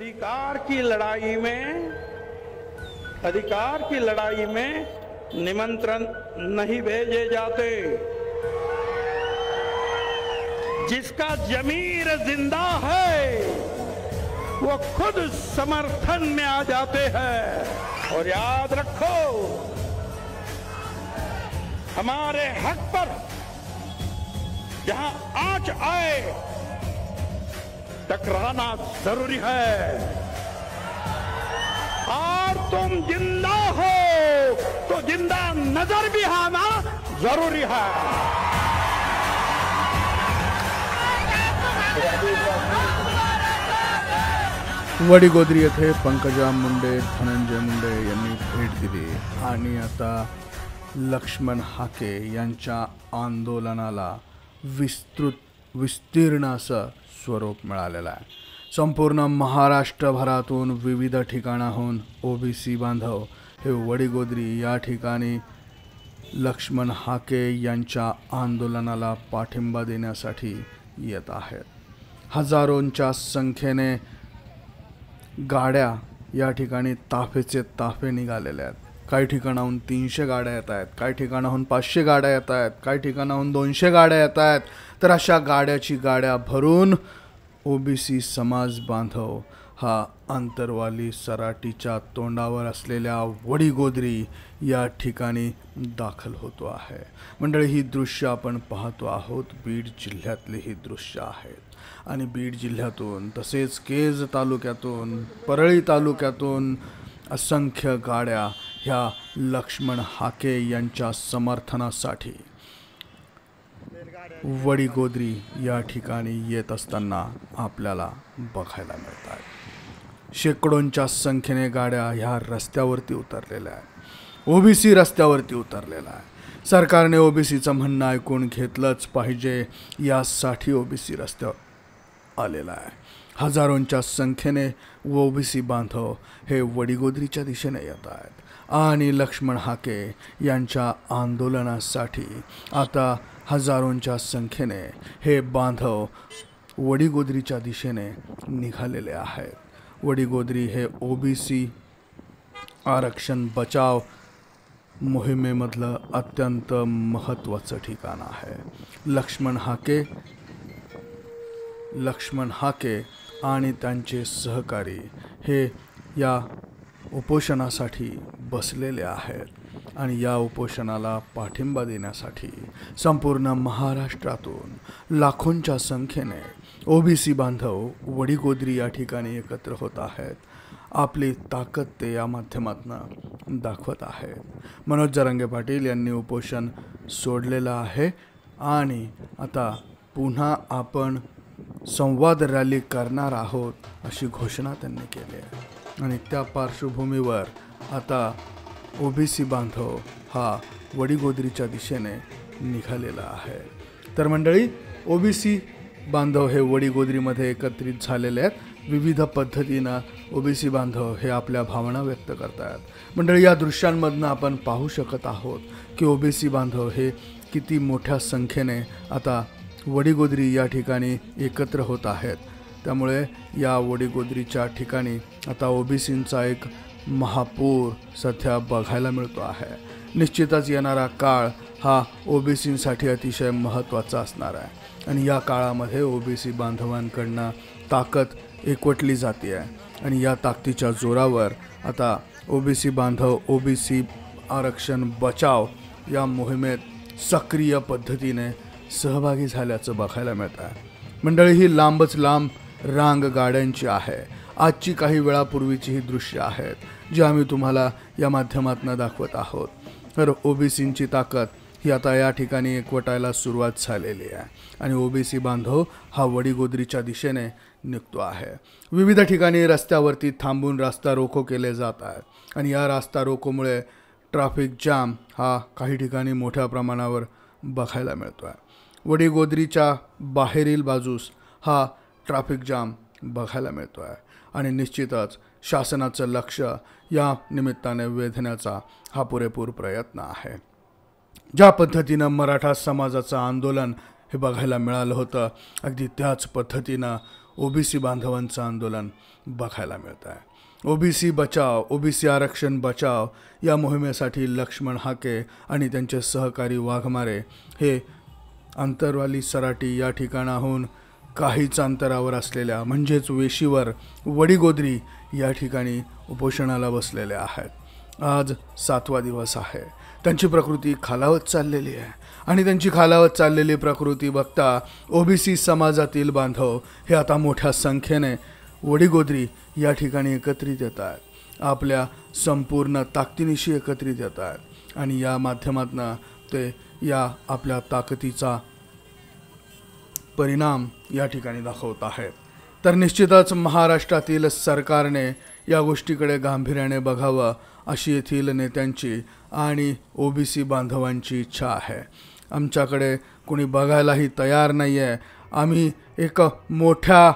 अधिकार की लड़ाई में निमंत्रण नहीं भेजे जाते। जिसका जमीर जिंदा है वो खुद समर्थन में आ जाते हैं। और याद रखो, हमारे हक पर जहां आंच आए टकराना जरूरी है। और तुम जिंदा हो तो जिंदा नजर भी आना जरूरी है। वडीगोद्री येथे पंकजा मुंडे, धनंजय मुंडे यांनी भेट दिली आणि आता लक्ष्मण हाके यांच्या आंदोलनाला विस्तीर्ण असं स्वरूप मिळालेलं आहे। संपूर्ण महाराष्ट्रभरातून विविध ठिकाणाहून ओबीसी बांधव हे वडीगोद्री या ठिकाणी लक्ष्मण हाके यांच्या आंदोलनाला पाठिंबा देण्यासाठी येत आहेत। हजारोंच्या संख्येने गाड्या या ठिकाणी ताफेचे ताफे निघालेले आहेत। काही ठिकाणाहून 300 गाड्या येत आहेत, काही ठिकाणाहून 500 गाड्या येत आहेत, काही ठिकाणाहून 200 गाड्या येत आहेत। तर अशा गाड्याची गाड्या भरून ओबीसी समाज बांधव हा अंतरवाली सराटीच्या तोंडावर असलेल्या वडीगोद्री या ठिकाणी दाखल होतो आहे। मंडळी, ही दृश्य आपण पाहतो आहोत, बीड जिल्ह्यातली ही दृश्य आहेत आणि बीड जिल्ह्यातून तसेच केज तालुक्यातून, परळी तालुक्यातून असंख्य गाड्या ह्या लक्ष्मण हाके यांच्या समर्थनासाठी वडीगोद्री या ठिकाणी येत असताना आपल्याला बघायला मिळतात। शेकडोंच्या संख्येने गाड्या ह्या रस्त्यावरती उतरलेल्या आहेत। ओबीसी रस्त्यावरती उतरलेला आहे। सरकारने ओबीसीचं म्हणणं ऐकून घेतलंच पाहिजे यासाठी ओबीसी रस्त्यावर आलेला आहे। हजारोंच्या संख्येने ओबीसी बांधव हे वडीगोद्रीच्या दिशेने येत आहेत आणि लक्ष्मण हाके यांच्या आंदोलनासाठी आता हजारोंच्या संख्येने हे बांधव वडीगोद्रीच्या दिशेने निघालेले आहेत। वडीगोद्री हे ओबीसी आरक्षण बचाव मोहिमेमधलं अत्यंत महत्त्वाचं ठिकाण आहे। लक्ष्मण हाके आणि त्यांचे सहकारी हे या उपोषणासाठी बसलेले आहेत आणि या उपोषणाला पाठिंबा देण्यासाठी संपूर्ण महाराष्ट्रातून लाखोंच्या संख्येने ओबीसी बांधव वडीगोद्री या ठिकाणी एकत्र होत आहेत। आपली ताकद ते या माध्यमातून दाखवत आहेत। मनोज जरांगे पाटील यांनी उपोषण सोडलेलं आहे आणि आता पुन्हा आपण संवाद रॅली करणार आहोत अशी घोषणा त्यांनी केली आहे आणि त्या पार्श्वभूमीवर आता ओबीसी बांधव हा वडीगोद्रीच्या दिशेने निघालेला आहे। तर मंडळी, ओबीसी बांधव हे वडीगोद्रीमध्ये एकत्रित झालेले आहेत। विविध पद्धतीनं ओबीसी बांधव हे आपल्या भावना व्यक्त करतात। मंडळी, या दृश्यांमधनं आपण पाहू शकत आहोत की ओबीसी बांधव हे किती मोठ्या संख्येने आता वडीगोद्री या ठिकाणी एकत्र होत आहेत। त्यामुळे या वडीगोद्रीच्या ठिकाणी आता ओबीसींचा एक महापूर सध्या बघायला मिळतो आहे। निश्चितच येणारा काळ हा ओबीसींसाठी अतिशय महत्त्वाचा असणार आहे आणि या काळामध्ये ओबीसी बांधवांकडनं ताकद एकवटली जाते आहे आणि या ताकदीच्या जोरावर आता ओबीसी बांधव ओबीसी आरक्षण बचाव या मोहिमेत सक्रिय पद्धतीने सहभागी झाल्याचं बघायला मिळतं आहे। मंडळी, ही लांबच लांब रांग गाड्यांची आहे। आजची काही वेळापूर्वीची ही दृश्य आहेत जी आम्ही तुम्हाला या माध्यमातून दाखवत आहोत। तर ओबीसींची ताकद ही आता या ठिकाणी एकवटायला सुरुवात झालेली आहे आणि ओबीसी बांधव हा वडीगोद्रीच्या दिशेने निघतो आहे। विविध ठिकाणी रस्त्यावरती थांबून रास्ता रोको केले जात आहेत आणि या रास्ता रोकोमुळे ट्रॅफिक जाम हा काही ठिकाणी मोठ्या प्रमाणावर बघायला मिळतो आहे। वडीगोद्रीच्या बाहेरील बाजूस हा ट्रॅफिक जाम बघायला मिळतो आहे आणि निश्चितच शासनाचं लक्ष या निमित्ताने वेधण्याचा हा पुरेपूर प्रयत्न आहे। ज्या पद्धतीनं मराठा समाजाचं आंदोलन हे बघायला मिळालं होतं, अगदी त्याच पद्धतीनं ओबीसी बांधवांचं आंदोलन बघायला मिळत आहे. ओबीसी बचाव, ओबीसी आरक्षण बचाव या मोहिमेसाठी लक्ष्मण हाके आणि त्यांचे सहकारी वाघमारे हे अंतरवाली सराटी या ठिकाणाहून काहीच अंतरावर असलेल्या म्हणजेच वेशीवर वडीगोद्री या ठिकाणी उपोषणाला बसलेले आहेत. आज 7वा दिवस आहे. त्यांची प्रकृती खालावत चाललेली आहे आणि त्यांची खालावत चाललेली प्रकृती बघता ओबीसी समाजातील बांधव हे आता मोठ्या संख्येने वडीगोद्री या ठिकाणी एकत्रित येत आहेत. आपल्या संपूर्ण ताकदीनिशी एकत्रित येत आहेत आणि या माध्यमातून ते या आपल्या ताकदीचा परिणाम या ठिकाणी दाखवत आहेत. तर निश्चितच महाराष्ट्रातील सरकारने या गोष्टीकडे गांभीर्याने बघावं अशी येथील नेत्यांची आणि ओबीसी बांधवांची इच्छा आहे. आमच्याकडे कोणी बघायलाही तयार नाही आहे. आम्ही एक मोठ्या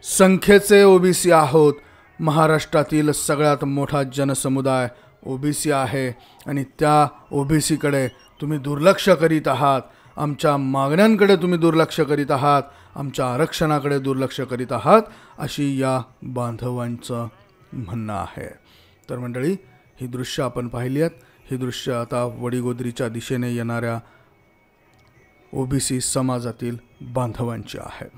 संख्येचे ओबीसी आहोत. महाराष्ट्रातील सगळ्यात मोठा जनसमुदाय ओबीसी आहे आणि त्या ओबीसीकडे तुम्ही दुर्लक्ष करीत आहात. आमच्या मागण्यांकडे तुम्ही दुर्लक्ष करीत आहात. आमच्या आरक्षणाकडे दुर्लक्ष करीत आहात अशी या बांधवांचं म्हणणं आहे. तर मंडळी, ही दृश्य आपण पाहिली आहेत. ही दृश्य आता वडीगोद्रीच्या दिशेने येणाऱ्या ओबीसी समाजातील बांधवांची आहेत.